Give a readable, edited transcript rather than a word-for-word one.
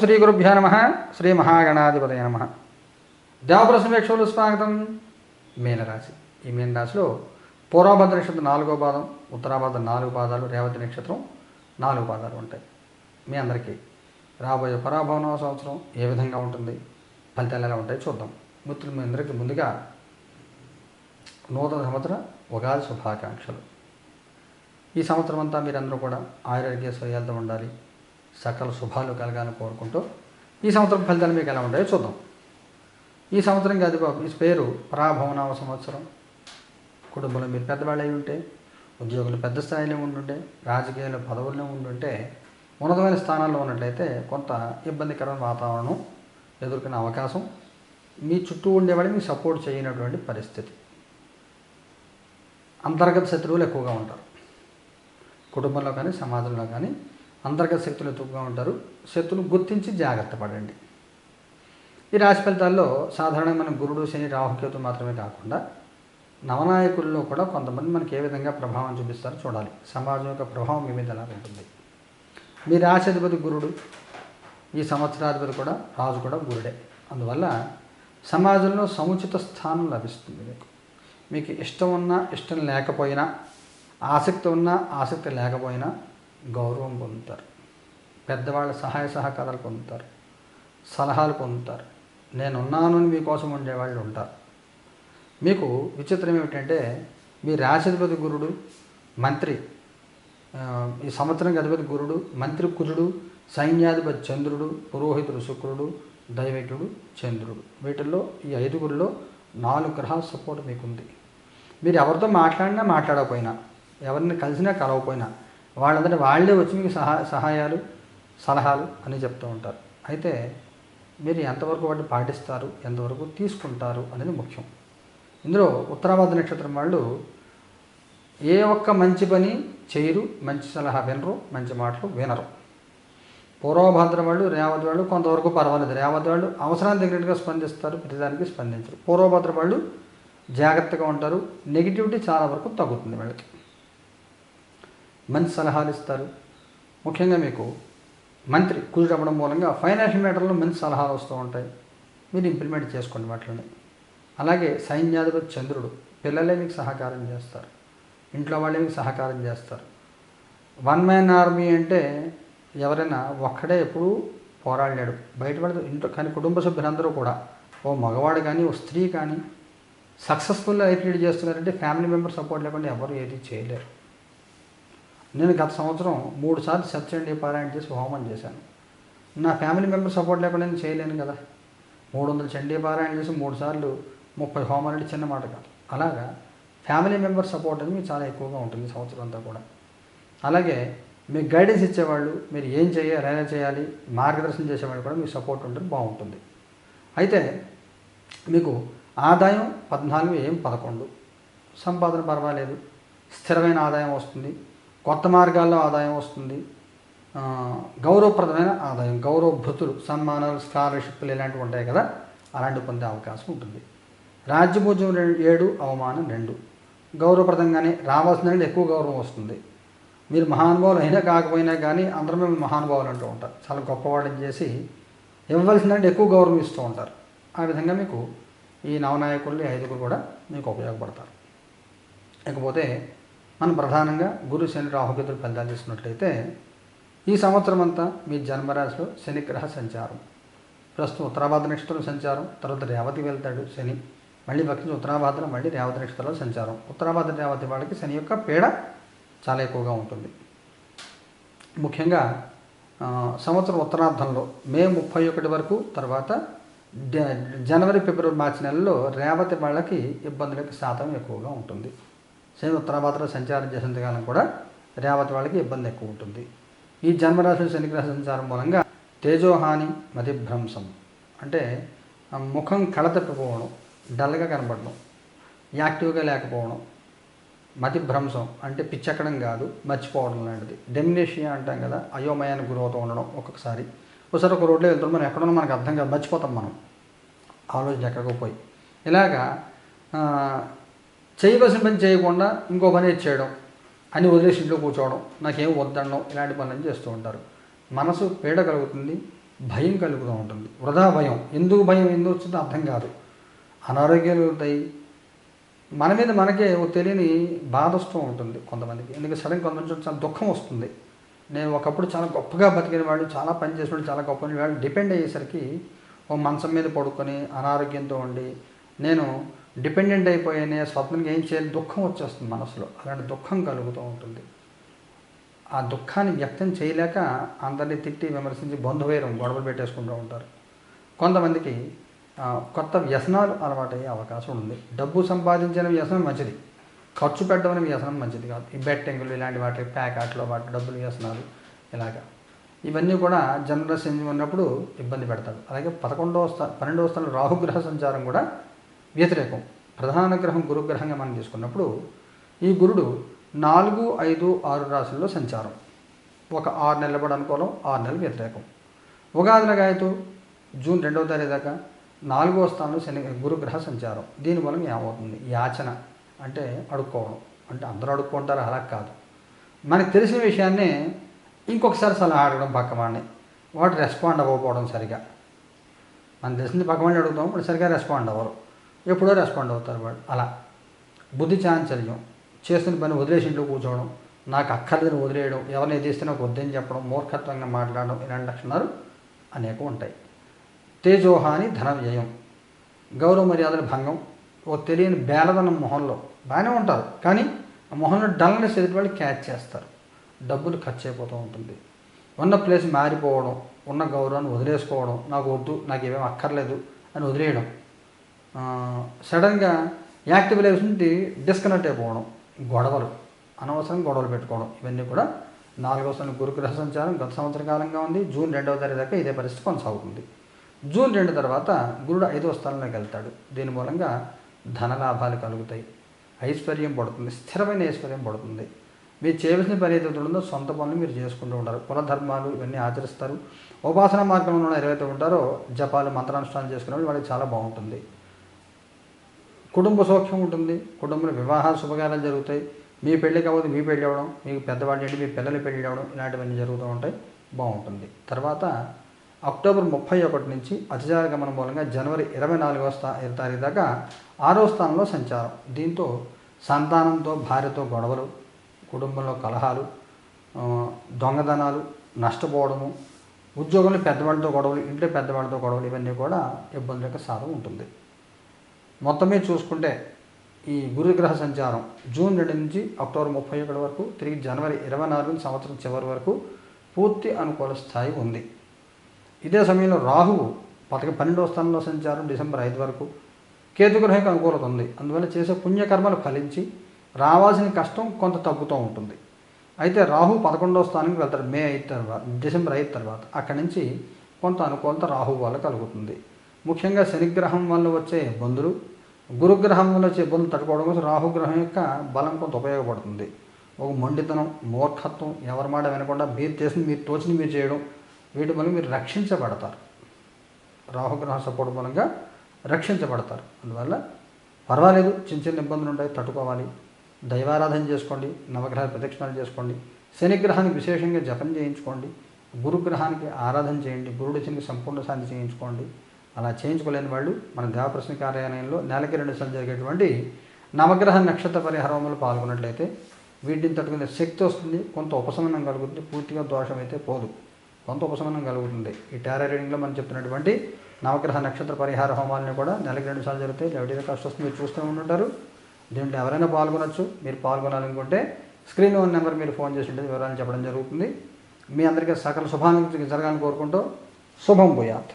శ్రీ గురుభ్యో నమః. శ్రీ మహాగణాధిపతయ నమః. దేవప్రశ్న వీక్షకులు స్వాగతం. మీనరాశి. ఈ మీనరాశిలో పూర్వభద్ర నక్షత్రం 4వ పాదం, ఉత్తరాభద్ర 4 పాదాలు, రేవతి నక్షత్రం 4 పాదాలు ఉంటాయి. మీ అందరికీ రాబోయే పరాభవన సంవత్సరం ఏ విధంగా ఉంటుంది, ఫలితాలు ఎలా ఉంటాయి చూద్దాం. మిత్రులు, మీ అందరికీ ముందుగా నూతన సంవత్సర ఉగాది శుభాకాంక్షలు. ఈ సంవత్సరం అంతా మీరందరూ కూడా ఆరోగ్య శ్రేయాలతో ఉండాలి, సకల శుభాలు కలగాలని కోరుకుంటూ ఈ సంవత్సరం ఫలితాలు మీకు ఎలా ఉంటాయో చూద్దాం. ఈ సంవత్సరంకి అది ఈ పేరు పరాభవనామ సంవత్సరం. కుటుంబంలో మీరు పెద్దవాళ్ళు అయి ఉంటే, ఉద్యోగులు పెద్ద స్థాయిలో ఉండుంటే, రాజకీయాల్లో పదవుల్లో ఉండుంటే, ఉన్నతమైన స్థానాల్లో ఉన్నట్లయితే కొంత ఇబ్బందికరమైన వాతావరణం ఎదుర్కొనే అవకాశం, మీ చుట్టూ ఉండేవాళ్ళు మీకు సపోర్ట్ చేయనటువంటి పరిస్థితి, అంతర్గత శత్రువులు ఎక్కువగా ఉంటారు. కుటుంబంలో కానీ సమాజంలో కానీ అంతర్గత శక్తులు ఎక్కువగా ఉంటారు. శత్రువులు గుర్తించి జాగ్రత్త పడండి. ఈ రాశి ఫలితాల్లో సాధారణంగా మనం గురుడు, శని, రాహుకేతు మాత్రమే కాకుండా నవనాయకుల్లో కూడా కొంతమంది మనకి ఏ విధంగా ప్రభావం చూపిస్తారో చూడాలి. సమాజం యొక్క ప్రభావం మీ మీద ఎలా ఉంటుంది. మీ రాశి అధిపతి గురుడు, ఈ సంవత్సరాధిపతి కూడా రాజు కూడా గురుడే. అందువల్ల సమాజంలో సముచిత స్థానం లభిస్తుంది. మీకు ఇష్టం ఉన్నా ఇష్టం లేకపోయినా, ఆసక్తి ఉన్నా ఆసక్తి లేకపోయినా గౌరవం పొందుతారు. పెద్దవాళ్ళ సహాయ సహకారాలు పొందుతారు, సలహాలు పొందుతారు. నేనున్నాను అని మీకోసం ఉండేవాళ్ళు ఉంటారు. మీకు విచిత్రం ఏమిటంటే, మీ రాశిధిపతి గురుడు, మంత్రి, ఈ సంవత్సరానికి అధిపతి గురుడు, మంత్రి కుజుడు, సైన్యాధిపతి చంద్రుడు, పురోహితుడు శుక్రుడు, దైవజ్ఞుడు చంద్రుడు. వీటిల్లో ఈ 5గురిలో 4 గ్రహాల సపోర్ట్ మీకుంది. మీరు ఎవరితో మాట్లాడినా మాట్లాడకపోయినా, ఎవరిని కలిసినా కలవకపోయినా వాళ్ళందరూ వాళ్ళే వచ్చి మీకు సహాయాలు సలహాలు అని చెప్తూ ఉంటారు. అయితే మీరు ఎంతవరకు వాటిని పాటిస్తారు, ఎంతవరకు తీసుకుంటారు అనేది ముఖ్యం. ఇందులో ఉత్తరాభద్ర నక్షత్రం వాళ్ళు ఏ ఒక్క మంచి పని చేయరు, మంచి సలహా వినరు, మంచి మాటలు వినరు. పూర్వభద్ర వాళ్ళు, రేవతి వాళ్ళు కొంతవరకు పర్వాలేదు. రేవతి వాళ్ళు అవసరానికి తగినట్టుగా స్పందిస్తారు, ప్రతిదానికి స్పందించరు. పూర్వభద్ర వాళ్ళు జాగ్రత్తగా ఉంటారు. నెగిటివిటీ చాలా వరకు తగ్గుతుంది. వాళ్ళకి మంచి సలహాలు ఇస్తారు. ముఖ్యంగా మీకు మంత్రి కుజుడు అవ్వడం మూలంగా ఫైనాన్షియల్ మ్యాటర్లో మంచి సలహాలు వస్తూ ఉంటాయి. మీరు ఇంప్లిమెంట్ చేసుకోండి వాటిని. అలాగే సైన్యాధిపతి చంద్రుడు, పిల్లలే మీకు సహకారం చేస్తారు, ఇంట్లో వాళ్ళే మీకు సహకారం చేస్తారు. 1 మ్యాన్ ఆర్మీ అంటే ఎవరైనా ఒక్కడే ఎప్పుడూ పోరాడలేడు. బయట వాళ్ళతో ఇంట్లో కానీ కుటుంబ సభ్యులందరూ కూడా, ఓ మగవాడు కానీ ఓ స్త్రీ కానీ సక్సెస్ఫుల్గా లీడ్ చేస్తున్నారంటే ఫ్యామిలీ మెంబర్ సపోర్ట్ లేకుండా ఎవరు ఏది చేయలేరు. నేను గత సంవత్సరం 3 సార్లు సత్యండి పారాయణ చేసి హోమం చేశాను. నా ఫ్యామిలీ మెంబర్ సపోర్ట్ లేకుండా నేను చేయలేను కదా. 300 చండీ పారాయణ చేసి 3 సార్లు 30 హోమాలు అంటే చిన్న మాట కాదు. అలాగా ఫ్యామిలీ మెంబర్ సపోర్ట్ అనేది మీకు చాలా ఎక్కువగా ఉంటుంది సంవత్సరం అంతా కూడా. అలాగే మీకు గైడెన్స్ ఇచ్చేవాళ్ళు, మీరు ఏం చేయాలి, ఎలా చేయాలి, మార్గదర్శనం చేసేవాళ్ళు కూడా మీకు సపోర్ట్ ఉంటుంది, బాగుంటుంది. అయితే మీకు ఆదాయం 14, వ్యయం 11, సంపాదన పర్వాలేదు, స్థిరమైన ఆదాయం వస్తుంది, కొత్త మార్గాల్లో ఆదాయం వస్తుంది, గౌరవప్రదమైన ఆదాయం, గౌరవభృతులు, సన్మానాలు, స్కాలర్షిప్లు ఇలాంటివి ఉంటాయి కదా, అలాంటివి పొందే అవకాశం ఉంటుంది. రాజ్యభోజం 7, అవమానం 2. గౌరవప్రదంగానే రావాల్సిన ఎక్కువ గౌరవం వస్తుంది. మీరు మహానుభావులు అయినా కాకపోయినా కానీ అందరూ మేము మహానుభావులు అంటూ ఉంటారు. చాలా గొప్పవాళ్ళని చేసి ఇవ్వవలసిన ఎక్కువ గౌరవం ఇస్తూ ఉంటారు. ఆ విధంగా మీకు ఈ నవనాయకులు 5గురు కూడా మీకు ఉపయోగపడతారు. ఇకపోతే మనం ప్రధానంగా గురు, శని, రాహుకేతులు ఫలితాలు తీసుకున్నట్లయితే ఈ సంవత్సరం అంతా మీ జన్మరాశిలో శనిగ్రహ సంచారం. ప్రస్తుతం ఉత్తరాభద్ర నక్షత్రం సంచారం, తర్వాత రేవతి వెళ్తాడు శని, మళ్ళీ పక్కన ఉత్తరాభద్ర, మళ్ళీ రేవతి నక్షత్రంలో సంచారం. ఉత్తరాభద్ర రేవతి వాళ్ళకి శని యొక్క పీడ చాలా ఎక్కువగా ఉంటుంది. ముఖ్యంగా సంవత్సరం ఉత్తరార్ధంలో మే 31 వరకు, తర్వాత జనవరి, ఫిబ్రవరి, మార్చి నెలలో రేవతి వాళ్ళకి ఇబ్బందులకు శాతం ఎక్కువగా ఉంటుంది. శని ఉత్తరాభద్ర సంచారం చేసేంతకాలం కూడా రేవతి వాళ్ళకి ఇబ్బంది ఎక్కువ ఉంటుంది. ఈ జన్మరాశి శనిగ్రహ సంచారం మూలంగా తేజోహాని, మతిభ్రంశం అంటే ముఖం కళతప్పిపోవడం, డల్గా కనపడడం, యాక్టివ్గా లేకపోవడం, మతిభ్రంశం అంటే పిచ్చెక్కడం కాదు, మర్చిపోవడం లాంటిది. డెమినేషియా అంటాం కదా, అయోమయానికి గురవుతూ ఉండడం. ఒక్కొక్కసారి ఒక రోడ్లో వెళ్తున్నాం, మనం ఎక్కడున్నా మనకు అర్థం కాదు, మర్చిపోతాం మనం, ఆలోచన ఎక్కడికో పోయి. ఇలాగా చేయవలసిన పని చేయకుండా ఇంకో పని చేయడం, అని వదిలేసి ఇంట్లో కూర్చోవడం, నాకేం వద్దనడం, ఇలాంటి పనులను చేస్తూ ఉంటారు. మనసు పీడ కలుగుతుంది, భయం కలుగుతూ ఉంటుంది. వృధా భయం. ఎందుకు భయం ఎందుకు వచ్చిందో అర్థం కాదు. అనారోగ్యాలు అవుతాయి. మన మీద మనకే తెలియని బాధ వస్తూ ఉంటుంది కొంతమందికి. ఎందుకంటే సడన్ కొంతమంది చాలా దుఃఖం వస్తుంది. నేను ఒకప్పుడు చాలా గొప్పగా బతికిన వాళ్ళు, చాలా పని చేసిన వాళ్ళు, చాలా గొప్ప వాళ్ళు డిపెండ్ అయ్యేసరికి ఓ మంచం మీద పడుకొని అనారోగ్యంతో ఉండి నేను డిపెండెంట్ అయిపోయానే, స్వతంత్రంగా ఏం చేయాలి, దుఃఖం వచ్చేస్తుంది మనసులో. అలాంటి దుఃఖం కలుగుతూ ఉంటుంది. ఆ దుఃఖాన్ని వ్యక్తం చేయలేక అందరినీ తిట్టి విమర్శించి బంధువైరం గొడవలు పెట్టేసుకుంటూ ఉంటారు. కొంతమందికి కొత్త వ్యసనాలు అలవాటయ్యే అవకాశం ఉంది. డబ్బు సంపాదించిన వ్యసనం మంచిది, ఖర్చు పెట్టడం వ్యసనం మంచిది కాదు. ఈ బెట్టింగులు ఇలాంటి వాటి ప్యాకెట్లో వాటి డబ్బులు వ్యసనాలు ఇలాగా ఇవన్నీ కూడా జనరల్ సెంజ్ ఉన్నప్పుడు ఇబ్బంది పెడతాడు. అలాగే 12వ స్థానంలో రాహుగ్రహ సంచారం కూడా వ్యతిరేకం. ప్రధాన గ్రహం గురుగ్రహంగా మనం తీసుకున్నప్పుడు ఈ గురుడు 4, 5, 6 రాశుల్లో సంచారం. ఒక 6 నెలల పాటు అనుకూలం, 6 నెలలు వ్యతిరేకం. ఉగాదిన గాయతు జూన్ 2వ తారీఖు దాకా 4వ స్థానంలో గురుగ్రహ సంచారం. దీని వలన ఏమవుతుంది? యాచన అంటే అడుక్కోవడం. అంటే అందరూ అడుక్కుంటారు అలా కాదు. మనకు తెలిసిన విషయాన్నే ఇంకొకసారి సలహా అడగడం పక్కవాడిని, వాడు రెస్పాండ్ అవ్వకపోవడం సరిగా. మనకు తెలిసింది పక్కవాడిని అడుగుతాం, ఇప్పుడు సరిగా రెస్పాండ్ అవ్వరు, ఎప్పుడో రెస్పాండ్ అవుతారు వాడు. అలా బుద్ధి చాంచల్యం, చేస్తున్న పని వదిలేసి ఇంట్లో కూర్చోవడం, నాకు అక్కర్లేదని వదిలేయడం, ఎవరిని ఎదిస్తే నాకు వద్దని చెప్పడం, మూర్ఖత్వంగా మాట్లాడడం, ఇలాంటి లక్షణాలు అనేకం ఉంటాయి. తేజోహాని, ధన వ్యయం, గౌరవ మర్యాదల భంగం, ఓ తెలియని బేలదనం మొహంలో. బాగానే ఉంటారు కానీ ఆ మొహంలో డల్నెస్ ఎదుటి వాళ్ళు క్యాచ్ చేస్తారు. డబ్బులు ఖర్చు అయిపోతూ ఉంటుంది. ఉన్న ప్లేస్ మారిపోవడం, ఉన్న గౌరవాన్ని వదిలేసుకోవడం, నాకు వద్దు, నాకు ఏమేమి అక్కర్లేదు అని వదిలేయడం, సడన్గా యాక్టివ్ లైఫ్ నుండి డిస్కనెక్ట్ అయిపోవడం, గొడవలు, అనవసరం గొడవలు పెట్టుకోవడం, ఇవన్నీ కూడా 4వ స్థానం గురుగ్రహ సంచారం గత సంవత్సర కాలంగా ఉంది. జూన్ 2వ తారీఖు దాకా ఇదే పరిస్థితి కొనసాగుతుంది. జూన్ 2 తర్వాత గురుడు 5వ స్థానంలోకి వెళ్తాడు. దీని మూలంగా ధనలాభాలు కలుగుతాయి, ఐశ్వర్యం పడుతుంది, స్థిరమైన ఐశ్వర్యం పడుతుంది. మీరు చేయవలసిన పని ఏదైతే ఉందో సొంత పనులు మీరు చేసుకుంటూ ఉంటారు. కుల ధర్మాలు ఇవన్నీ ఆచరిస్తారు. ఉపాసన మార్గంలో ఎవరైతే ఉంటారో జపాలు మంత్రానుష్ఠానం చేసుకునే వాళ్ళు వాళ్ళకి చాలా బాగుంటుంది. కుటుంబ సౌఖ్యం ఉంటుంది. కుటుంబంలో వివాహాలు శుభకార్యాలు జరుగుతాయి. మీ పెళ్ళి కావద్దు, మీ పెళ్ళి అవ్వడం, మీకు పెద్దవాళ్ళు ఏంటి మీ పిల్లల పెళ్ళి అవ్వడం, ఇలాంటివన్నీ జరుగుతూ ఉంటాయి, బాగుంటుంది. తర్వాత అక్టోబర్ 31 నుంచి అతిచార గమనం మూలంగా జనవరి 24వ తారీఖు దాకా 6వ స్థానంలో సంచారం. దీంతో సంతానంతో, భార్యతో గొడవలు, కుటుంబంలో కలహాలు, దొంగదనాలు, నష్టపోవడము, ఉద్యోగంలో పెద్దవాళ్ళతో గొడవలు, ఇంట్లో పెద్దవాళ్ళతో గొడవలు, ఇవన్నీ కూడా ఇబ్బందుల యొక్క సాధన ఉంటుంది. మొత్తమే చూసుకుంటే ఈ గురుగ్రహ సంచారం జూన్ 2 నుంచి అక్టోబర్ 31 వరకు, తిరిగి జనవరి 24 సంవత్సరం చివరి వరకు పూర్తి అనుకూల స్థాయి ఉంది. ఇదే సమయంలో రాహువు 12వ స్థానంలో సంచారం డిసెంబర్ 5 వరకు, కేతుగ్రహంకి అనుకూలత ఉంది. అందువల్ల చేసే పుణ్యకర్మలు ఫలించి రావాల్సిన కష్టం కొంత తగ్గుతూ ఉంటుంది. అయితే రాహు 11వ స్థానానికి వెళ్తారు డిసెంబర్ 5 తర్వాత. అక్కడి నుంచి కొంత అనుకూలత రాహువు వల్ల కలుగుతుంది. ముఖ్యంగా శనిగ్రహం వల్ల వచ్చే ఇబ్బందులు, గురుగ్రహం వల్ల వచ్చే ఇబ్బందులు తట్టుకోవడం కోసం రాహుగ్రహం యొక్క బలం కొంత ఉపయోగపడుతుంది. ఒక మొండితనం, మూర్ఖత్వం, ఎవరి మాట వినకుండా మీరు చేసింది మీరు తోచింది మీరు చేయడం, వీటి వల్ల మీరు రక్షించబడతారు. రాహుగ్రహ సపోర్ట్ మూలంగా రక్షించబడతారు. అందువల్ల పర్వాలేదు, చిన్న చిన్న ఇబ్బందులు ఉంటాయి, తట్టుకోవాలి. దైవారాధన చేసుకోండి, నవగ్రహ ప్రదక్షిణాలు చేసుకోండి, శనిగ్రహానికి విశేషంగా జపం చేయించుకోండి, గురుగ్రహానికి ఆరాధన చేయండి, గురుడికి సంపూర్ణ శాంతి చేయించుకోండి. అలా చేయించుకోలేని వాళ్ళు మన దేవప్రశ్న కార్యాలయంలో నెలకి 2 సార్లు జరిగేటువంటి నవగ్రహ నక్షత్ర పరిహారంలో పాల్గొన్నట్లయితే వీటిని తట్టుకునే శక్తి వస్తుంది, కొంత ఉపశమనం కలుగుతుంది. పూర్తిగా దోషం అయితే పోదు, కొంత ఉపశమనం కలుగుతుంది. ఈ టారో రీడింగ్లో మనం చెప్తున్నటువంటి నవగ్రహ నక్షత్ర పరిహార హోమాలను కూడా నెలకి 2 సార్లు జరుగుతాయి. లెవెటీగా కష్టం వస్తుంది, మీరు చూస్తూ ఉంటుంటారు. దీంట్లో ఎవరైనా పాల్గొనవచ్చు. మీరు పాల్గొనాలనుకుంటే స్క్రీన్లో ఉన్న నెంబర్ మీరు ఫోన్ చేసి వివరాలు చెప్పడం జరుగుతుంది. మీ అందరికీ సకల శుభాన్ని జరగాలని కోరుకుంటూ శుభం భూయాత్.